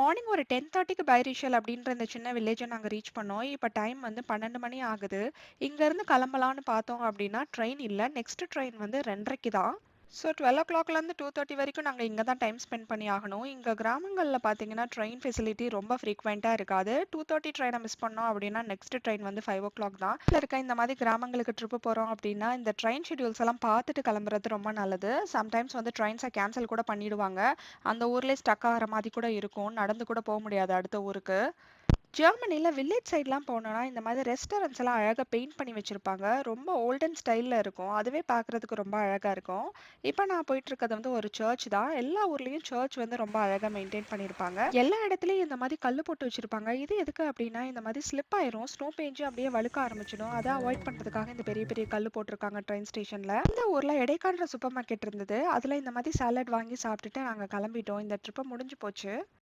Morning ஒரு 10:30க்கு பைரிஷல் அப்படின்ற இந்த சின்ன வில்லேஜ நாங்க ரீச் பண்ணோம். இப்ப டைம் வந்து 12 மணி ஆகுது. இங்கருந்து கிளம்பலான்னு பார்த்தோம் அப்படின்னா, ட்ரெயின் இல்ல. நெக்ஸ்ட் ட்ரெயின் வந்து 2:30க்கு தான். ஸோ 12:00லேருந்து 2:30 வரைக்கும் நாங்க இங்க தான் டைம் ஸ்பெண்ட் பண்ணி ஆகணும். இங்க கிராமங்கள்ல பார்த்தீங்கன்னா, ட்ரெயின் ஃபெசிலிட்டி ரொம்ப ஃப்ரீக்வென்ட்டா இருக்காது. 2:30 ட்ரெயின மிஸ் பண்ணோம் அப்படின்னா, நெக்ஸ்ட் ட்ரெயின் வந்து 5:00 தான். இதுல இருக்க இந்த மாதிரி கிராமங்களுக்கு ட்ரிப் போறோம் அப்படின்னா, இந்த ட்ரெயின் ஷெட்யூல்ஸ் எல்லாம் பார்த்துட்டு கிளம்புறது ரொம்ப நல்லது. சம்டைம்ஸ் வந்து ட்ரெயின்ஸ கேன்சல் கூட பண்ணிடுவாங்க. அந்த ஊர்லயே ஸ்டக் ஆகுற மாரி கூட இருக்கும். நடந்து கூட போ முடியாது அடுத்த ஊருக்கு. ஜெர்மனில வில்லேஜ் சைட்லாம் போனோம்னா, இந்த மாதிரி ரெஸ்டாரண்ட்ஸ் எல்லாம் அழகா பெயிண்ட் பண்ணி வச்சிருப்பாங்க. ரொம்ப ஓல்டன் ஸ்டைல்ல இருக்கும். அதுவே பார்க்கறதுக்கு ரொம்ப அழகா இருக்கும். இப்ப நான் போயிட்டு இருக்கிறது வந்து ஒரு சர்ச் தான். எல்லா ஊர்லயும் சர்ச் வந்து ரொம்ப அழகா மெயின்டெயின் பண்ணியிருப்பாங்க. எல்லா இடத்துலயும் இந்த மாதிரி கல்லு போட்டு வச்சிருப்பாங்க. இது எதுக்கு அப்படின்னா, இந்த மாதிரி ஸ்லிப் ஆயிரும். ஸ்னோ பேஞ்சு அப்படியே வழுக்க ஆரம்பிச்சிடும். அத அவாய்ட் பண்றதுக்காக இந்த பெரிய பெரிய கல்லு போட்டிருக்காங்க ட்ரெயின் ஸ்டேஷன்ல. இந்த ஊர்ல எடைக்காடுற சூப்பர் மார்க்கெட் இருந்தது. அதுல இந்த மாதிரி சாலட் வாங்கி சாப்பிட்டுட்டு நாங்க கிளம்பிட்டோம். இந்த ட்ரிப் முடிஞ்சு போச்சு.